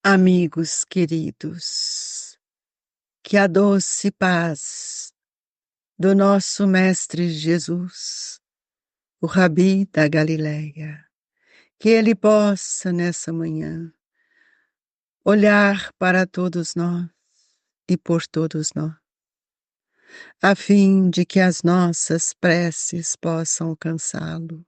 Amigos queridos, que a doce paz do nosso Mestre Jesus, o Rabi da Galileia, que ele possa nessa manhã olhar para todos nós e por todos nós, a fim de que as nossas preces possam alcançá-lo,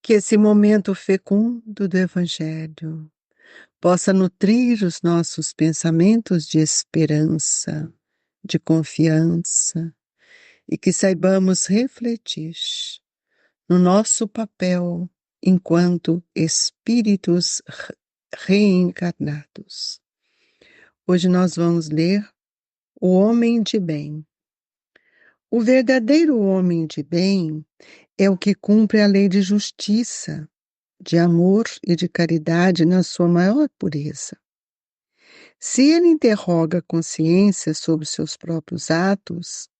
que esse momento fecundo do Evangelho possa nutrir os nossos pensamentos de esperança, de confiança, e que saibamos refletir no nosso papel enquanto espíritos reencarnados. Hoje nós vamos ler O Homem de Bem. O verdadeiro homem de bem é o que cumpre a lei de justiça, de amor e de caridade na sua maior pureza. Se ele interroga a consciência sobre seus próprios atos,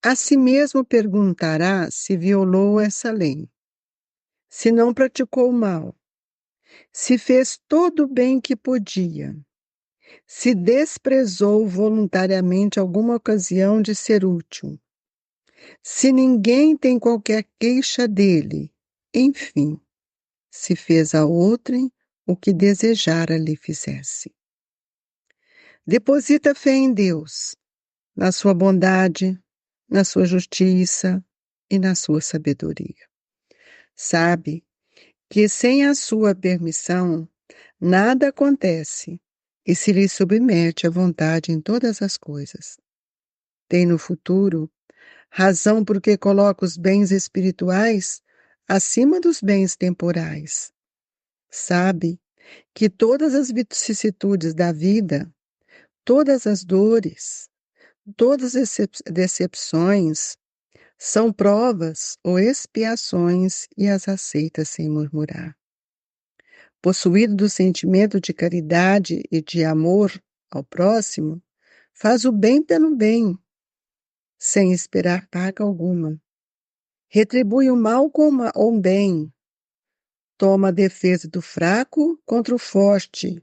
a si mesmo perguntará se violou essa lei, se não praticou mal, se fez todo o bem que podia, se desprezou voluntariamente alguma ocasião de ser útil, se ninguém tem qualquer queixa dele, enfim, se fez a outrem o que desejara lhe fizesse. Deposita fé em Deus, na sua bondade, na sua justiça e na sua sabedoria. Sabe que sem a sua permissão nada acontece e se lhe submete à vontade em todas as coisas. Tem no futuro razão porque coloca os bens espirituais acima dos bens temporais. Sabe que todas as vicissitudes da vida, todas as dores, todas as decepções são provas ou expiações e as aceita sem murmurar. Possuído do sentimento de caridade e de amor ao próximo, faz o bem pelo bem, sem esperar paga alguma. Retribui o mal com o bem, toma a defesa do fraco contra o forte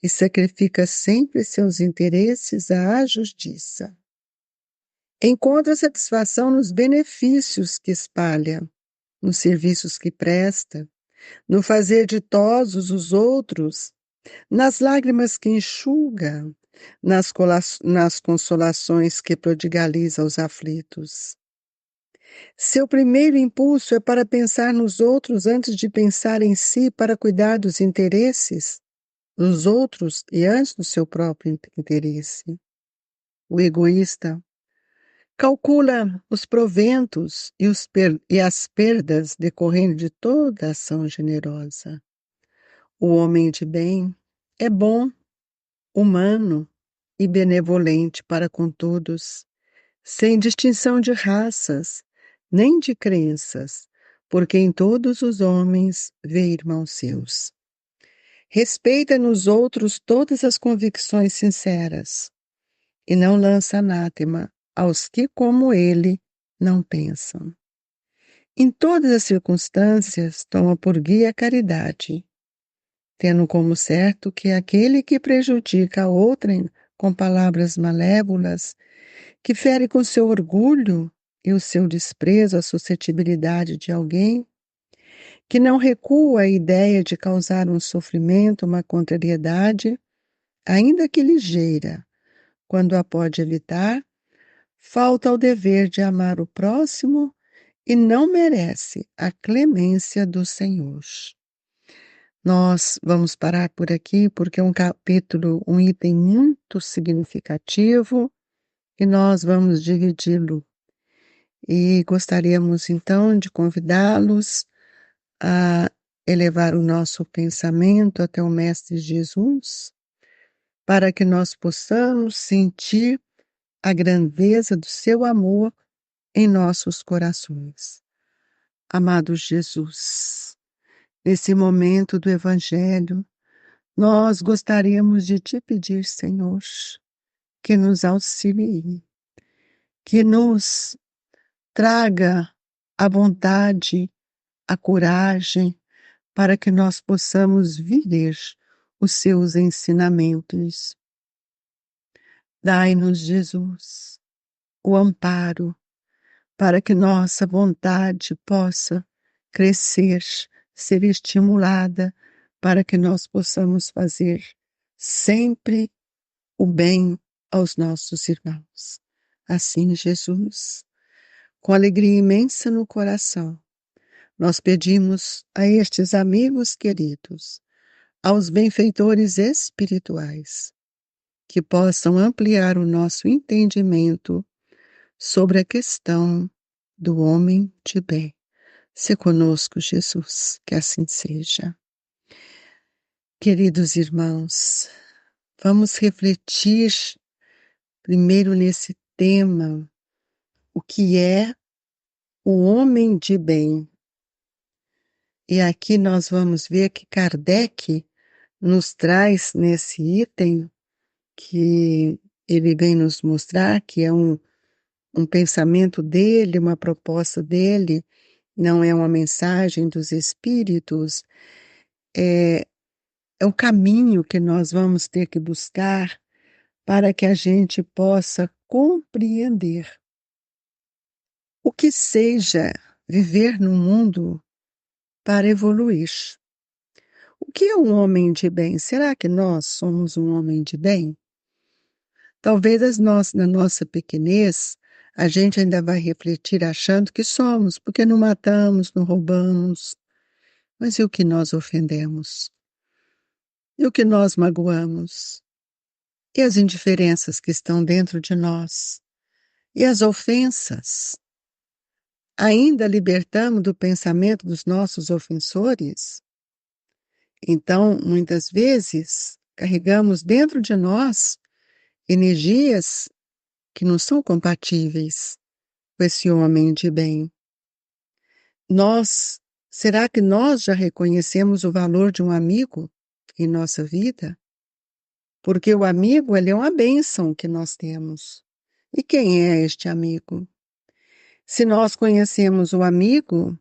e sacrifica sempre seus interesses à justiça. Encontra satisfação nos benefícios que espalha, nos serviços que presta, no fazer ditosos os outros, nas lágrimas que enxuga, nas consolações que prodigaliza aos aflitos. Seu primeiro impulso é para pensar nos outros antes de pensar em si, para cuidar dos interesses dos outros e antes do seu próprio interesse. O egoísta calcula os proventos e as perdas decorrendo de toda ação generosa. O homem de bem é bom, humano e benevolente para com todos, sem distinção de raças, nem de crenças, porque em todos os homens vê irmãos seus. Respeita nos outros todas as convicções sinceras e não lança anátema aos que, como ele, não pensam. Em todas as circunstâncias, toma por guia a caridade, tendo como certo que aquele que prejudica a outrem com palavras malévolas, que fere com seu orgulho e o seu desprezo a suscetibilidade de alguém, que não recua à ideia de causar um sofrimento, uma contrariedade, ainda que ligeira, quando a pode evitar, falta ao dever de amar o próximo e não merece a clemência do Senhor. Nós vamos parar por aqui porque é um capítulo, um item muito significativo e nós vamos dividi-lo. E gostaríamos então de convidá-los a elevar o nosso pensamento até o Mestre Jesus, para que nós possamos sentir a grandeza do seu amor em nossos corações. Amado Jesus, nesse momento do Evangelho, nós gostaríamos de te pedir, Senhor, que nos auxilie, que nos traga a vontade, a coragem, para que nós possamos viver os seus ensinamentos. Dai-nos, Jesus, o amparo para que nossa vontade possa crescer, ser estimulada, para que nós possamos fazer sempre o bem aos nossos irmãos. Assim, Jesus, com alegria imensa no coração, nós pedimos a estes amigos queridos, aos benfeitores espirituais, que possam ampliar o nosso entendimento sobre a questão do homem de bem. Se conosco, Jesus, que assim seja. Queridos irmãos, vamos refletir primeiro nesse tema, o que é o homem de bem. E aqui nós vamos ver que Kardec nos traz nesse item que ele vem nos mostrar, que é um pensamento dele, uma proposta dele, não é uma mensagem dos espíritos, é o caminho que nós vamos ter que buscar para que a gente possa compreender o que seja viver no mundo para evoluir. O que é um homem de bem? Será que nós somos um homem de bem? Talvez na nossa pequenez, a gente ainda vai refletir achando que somos, porque não matamos, não roubamos. Mas e o que nós ofendemos? E o que nós magoamos? E as indiferenças que estão dentro de nós? E as ofensas? Ainda libertamos do pensamento dos nossos ofensores? Então, muitas vezes, carregamos dentro de nós energias que não são compatíveis com esse homem de bem. Será que nós já reconhecemos o valor de um amigo em nossa vida? Porque o amigo, ele é uma bênção que nós temos. E quem é este amigo? Se nós conhecemos o amigo,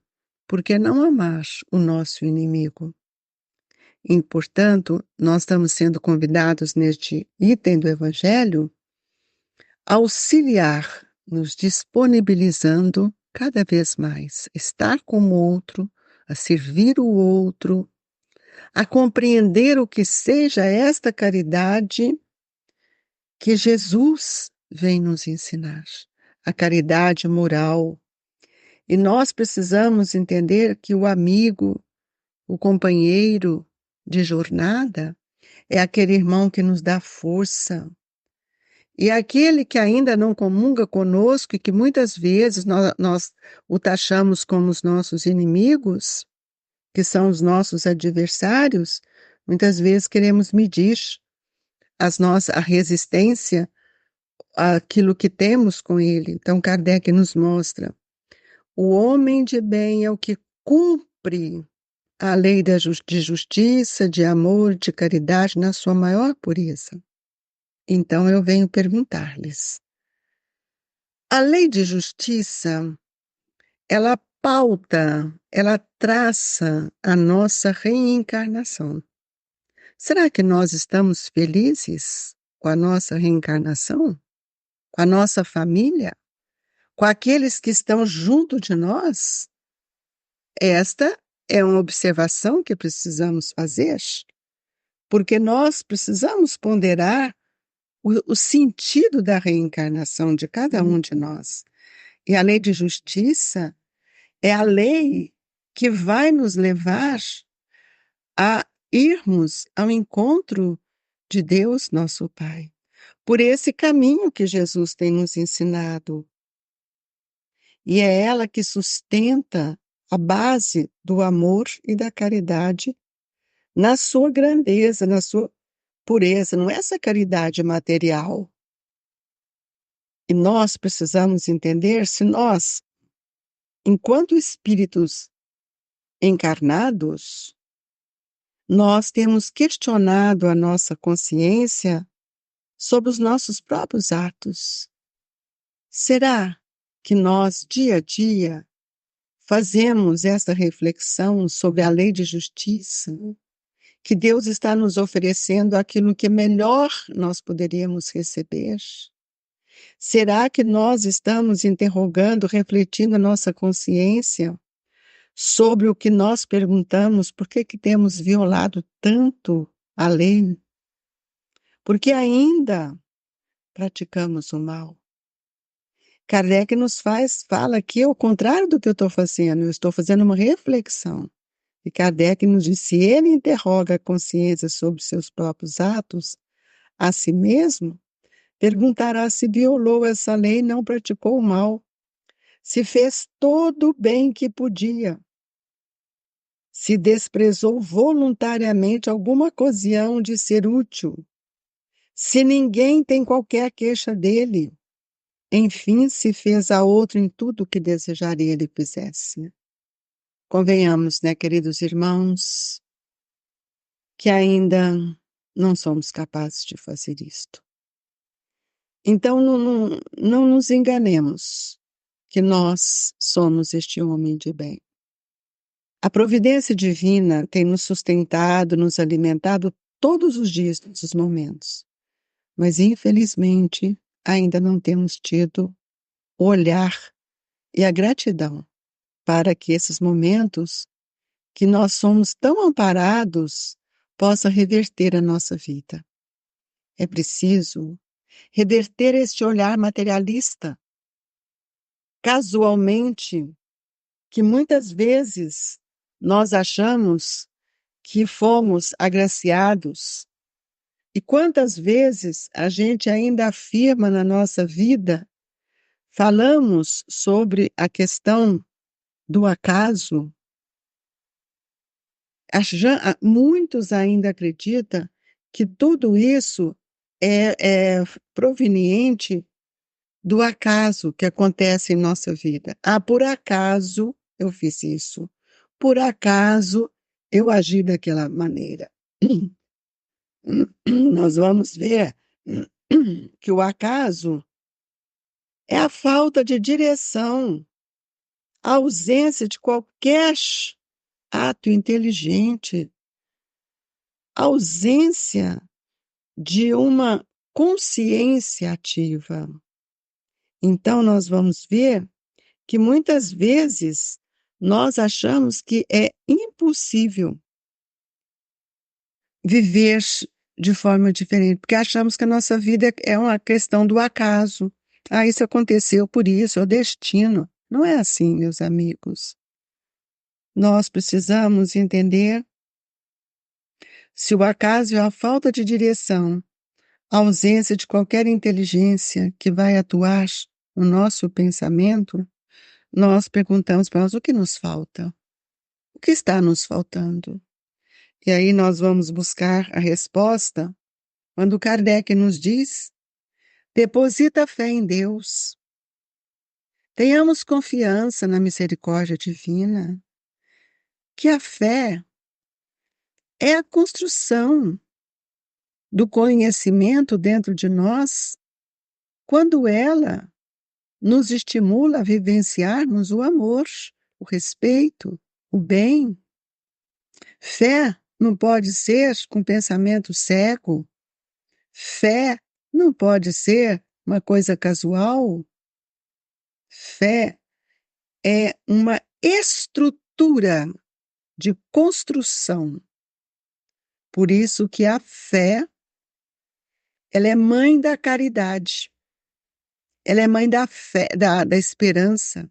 por que não amar o nosso inimigo? E, portanto, nós estamos sendo convidados neste item do Evangelho a auxiliar, nos disponibilizando cada vez mais, estar com o outro, a servir o outro, a compreender o que seja esta caridade que Jesus vem nos ensinar, a caridade moral. E nós precisamos entender que o amigo, o companheiro de jornada, é aquele irmão que nos dá força. E aquele que ainda não comunga conosco e que muitas vezes nós o taxamos como os nossos inimigos, que são os nossos adversários, muitas vezes queremos medir a resistência àquilo que temos com ele. Então Kardec nos mostra: o homem de bem é o que cumpre a lei de justiça, de amor, de caridade na sua maior pureza. Então eu venho perguntar-lhes: a lei de justiça, ela pauta, ela traça a nossa reencarnação. Será que nós estamos felizes com a nossa reencarnação? Com a nossa família? Com aqueles que estão junto de nós? Esta é uma observação que precisamos fazer, porque nós precisamos ponderar o sentido da reencarnação de cada um de nós. E a lei de justiça é a lei que vai nos levar a irmos ao encontro de Deus, nosso Pai, por esse caminho que Jesus tem nos ensinado. E é ela que sustenta a base do amor e da caridade na sua grandeza, na sua pureza, não é essa caridade material. E nós precisamos entender se nós, enquanto espíritos encarnados, nós temos questionado a nossa consciência sobre os nossos próprios atos. Será que nós, dia a dia, fazemos essa reflexão sobre a lei de justiça que Deus está nos oferecendo aquilo que melhor nós poderíamos receber? Será que nós estamos interrogando, refletindo a nossa consciência sobre o que nós perguntamos? Por que que temos violado tanto a lei? Porque ainda praticamos o mal. Kardec fala aqui ao contrário do que eu estou fazendo, eu estou fazendo uma reflexão. E Kardec nos diz, se ele interroga a consciência sobre seus próprios atos, a si mesmo, perguntará se violou essa lei e não praticou o mal, se fez todo o bem que podia, se desprezou voluntariamente alguma ocasião de ser útil, se ninguém tem qualquer queixa dele, enfim, se fez a outro em tudo o que desejaria ele fizesse. Convenhamos, né, queridos irmãos, que ainda não somos capazes de fazer isto. Então, não nos enganemos que nós somos este homem de bem. A providência divina tem nos sustentado, nos alimentado todos os dias, todos os momentos. Mas, infelizmente, ainda não temos tido o olhar e a gratidão para que esses momentos que nós somos tão amparados possa reverter a nossa vida. É preciso reverter este olhar materialista, casualmente, que muitas vezes nós achamos que fomos agraciados. E quantas vezes a gente ainda afirma na nossa vida, falamos sobre a questão do acaso. Muitos ainda acreditam que tudo isso é proveniente do acaso que acontece em nossa vida. Ah, por acaso eu fiz isso. Por acaso eu agi daquela maneira. Nós vamos ver que o acaso é a falta de direção, a ausência de qualquer ato inteligente, a ausência de uma consciência ativa. Então, nós vamos ver que muitas vezes nós achamos que é impossível viver de forma diferente, porque achamos que a nossa vida é uma questão do acaso. Ah, isso aconteceu por isso, é o destino. Não é assim, meus amigos. Nós precisamos entender se o acaso é a falta de direção, a ausência de qualquer inteligência que vai atuar no nosso pensamento, nós perguntamos para nós o que nos falta, o que está nos faltando. E aí nós vamos buscar a resposta quando Kardec nos diz: deposita a fé em Deus, tenhamos confiança na misericórdia divina, que a fé é a construção do conhecimento dentro de nós, quando ela nos estimula a vivenciarmos o amor, o respeito, o bem. Fé não pode ser com pensamento cego. Fé não pode ser uma coisa casual. Fé é uma estrutura de construção. Por isso que a fé, ela é mãe da caridade. Ela é mãe da fé, da esperança.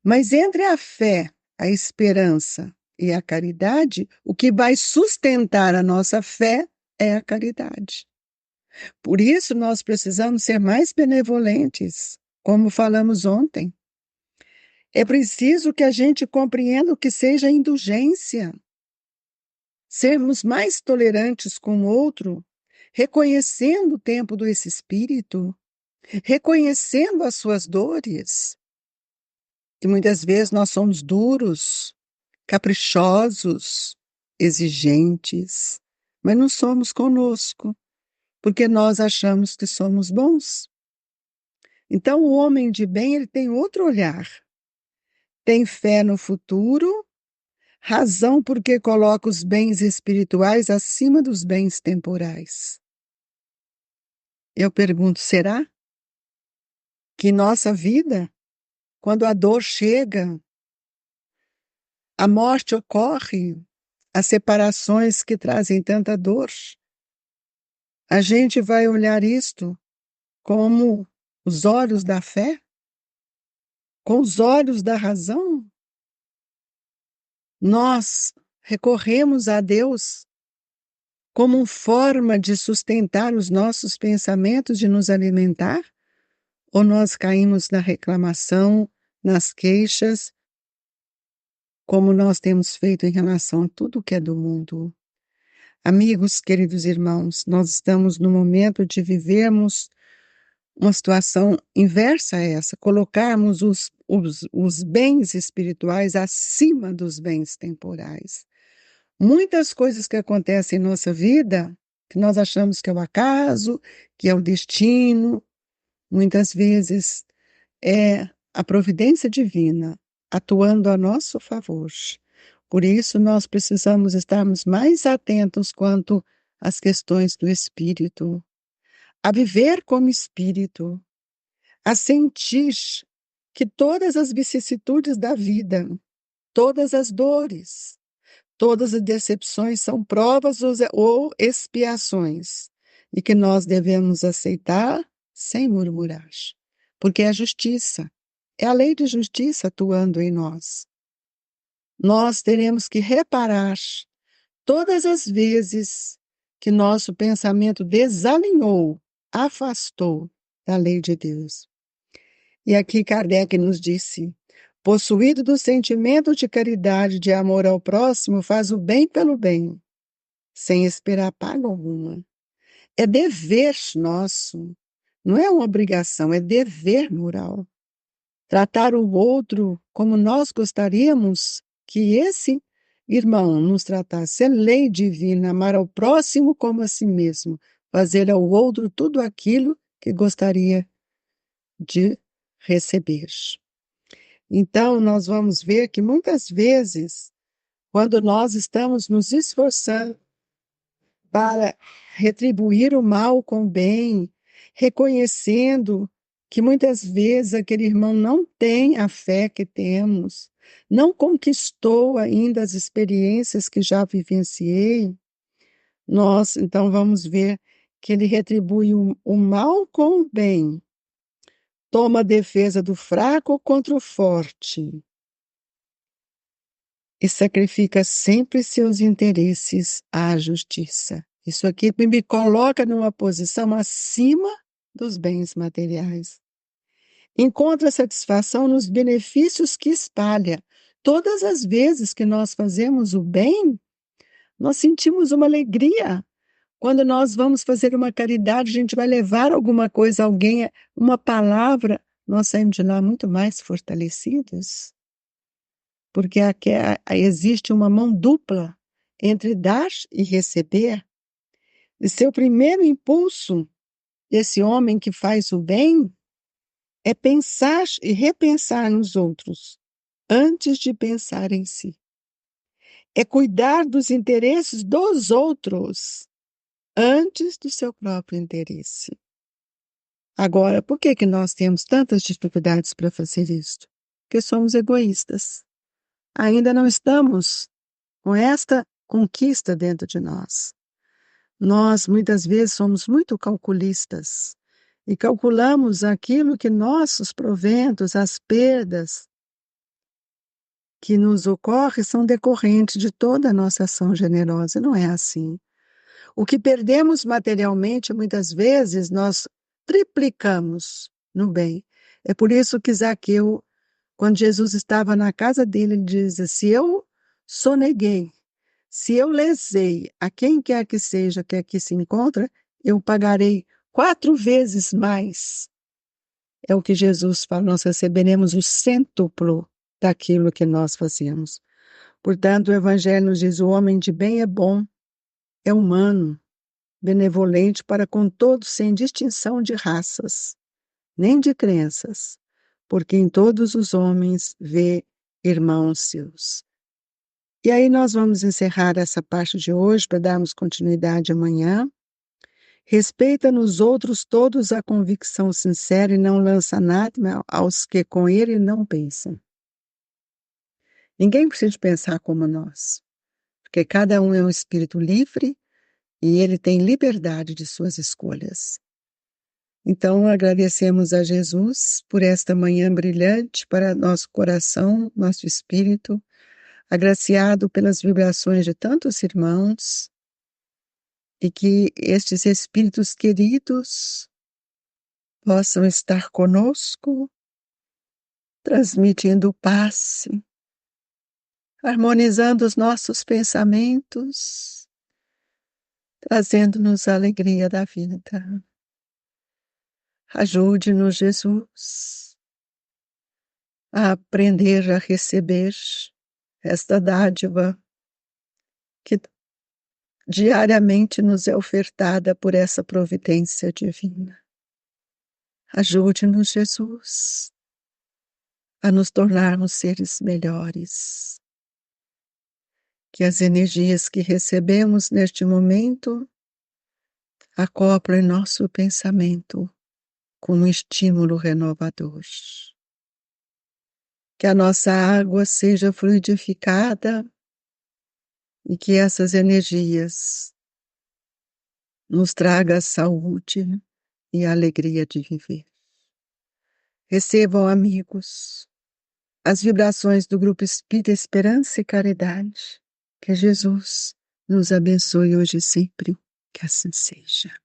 Mas entre a fé, a esperança e a caridade, o que vai sustentar a nossa fé é a caridade. Por isso, nós precisamos ser mais benevolentes, como falamos ontem. É preciso que a gente compreenda o que seja indulgência, sermos mais tolerantes com o outro, reconhecendo o tempo desse espírito, reconhecendo as suas dores. E muitas vezes nós somos duros, caprichosos, exigentes, mas não somos conosco, porque nós achamos que somos bons. Então, o homem de bem, ele tem outro olhar. Tem fé no futuro, razão porque coloca os bens espirituais acima dos bens temporais. Eu pergunto, será que nossa vida, quando a dor chega, a morte ocorre, as separações que trazem tanta dor, a gente vai olhar isto como os olhos da fé? Com os olhos da razão? Nós recorremos a Deus como forma de sustentar os nossos pensamentos, de nos alimentar? Ou nós caímos na reclamação, nas queixas, como nós temos feito em relação a tudo que é do mundo? Amigos, queridos irmãos, nós estamos no momento de vivermos uma situação inversa a essa, colocarmos os bens espirituais acima dos bens temporais. Muitas coisas que acontecem em nossa vida, que nós achamos que é o acaso, que é o destino, muitas vezes é a providência divina atuando a nosso favor. Por isso, nós precisamos estarmos mais atentos quanto às questões do espírito, a viver como espírito, a sentir que todas as vicissitudes da vida, todas as dores, todas as decepções são provas ou expiações, e que nós devemos aceitar sem murmurar, porque é a justiça, é a lei de justiça atuando em nós. Nós teremos que reparar todas as vezes que nosso pensamento desalinhou, afastou da lei de Deus. E aqui Kardec nos disse: possuído do sentimento de caridade, de amor ao próximo, faz o bem pelo bem, sem esperar paga alguma. É dever nosso, não é uma obrigação, é dever moral. Tratar o outro como nós gostaríamos que esse irmão nos tratasse. É lei divina, amar ao próximo como a si mesmo, fazer ao outro tudo aquilo que gostaria de receber. Então, nós vamos ver que muitas vezes, quando nós estamos nos esforçando para retribuir o mal com o bem, reconhecendo que muitas vezes aquele irmão não tem a fé que temos, não conquistou ainda as experiências que já vivenciei, nós então vamos ver que ele retribui o mal com o bem, toma a defesa do fraco contra o forte e sacrifica sempre seus interesses à justiça. Isso aqui me coloca numa posição acima dos bens materiais. Encontra satisfação nos benefícios que espalha. Todas as vezes que nós fazemos o bem, nós sentimos uma alegria. Quando nós vamos fazer uma caridade, a gente vai levar alguma coisa a alguém, uma palavra, nós saímos de lá muito mais fortalecidos. Porque aqui existe uma mão dupla entre dar e receber. E seu primeiro impulso, desse homem que faz o bem, é pensar e repensar nos outros, antes de pensar em si. É cuidar dos interesses dos outros, antes do seu próprio interesse. Agora, por que nós temos tantas dificuldades para fazer isso? Porque somos egoístas. Ainda não estamos com esta conquista dentro de nós. Nós, muitas vezes, somos muito calculistas e calculamos aquilo que nossos proventos, as perdas que nos ocorrem são decorrentes de toda a nossa ação generosa. Não é assim. O que perdemos materialmente, muitas vezes, nós triplicamos no bem. É por isso que Zaqueu, quando Jesus estava na casa dele, ele diz: se eu soneguei, se eu lesei a quem quer que seja que aqui se encontra, eu pagarei 4 vezes mais. É o que Jesus fala, nós receberemos o cêntuplo daquilo que nós fazemos. Portanto, o Evangelho nos diz: o homem de bem é bom, é humano, benevolente para com todos, sem distinção de raças, nem de crenças, porque em todos os homens vê irmãos seus. E aí nós vamos encerrar essa parte de hoje para darmos continuidade amanhã. Respeita nos outros todos a convicção sincera e não lança anátema aos que com ele não pensam. Ninguém precisa pensar como nós, porque cada um é um espírito livre e ele tem liberdade de suas escolhas. Então, agradecemos a Jesus por esta manhã brilhante para nosso coração, nosso espírito, agraciado pelas vibrações de tantos irmãos, e que estes espíritos queridos possam estar conosco, transmitindo paz, harmonizando os nossos pensamentos, trazendo-nos a alegria da vida. Ajude-nos, Jesus, a aprender a receber esta dádiva que diariamente nos é ofertada por essa providência divina. Ajude-nos, Jesus, a nos tornarmos seres melhores. Que as energias que recebemos neste momento acoplem nosso pensamento com um estímulo renovador. Que a nossa água seja fluidificada e que essas energias nos tragam a saúde e a alegria de viver. Recebam, amigos, as vibrações do Grupo Espírita Esperança e Caridade. Que Jesus nos abençoe hoje e sempre, que assim seja.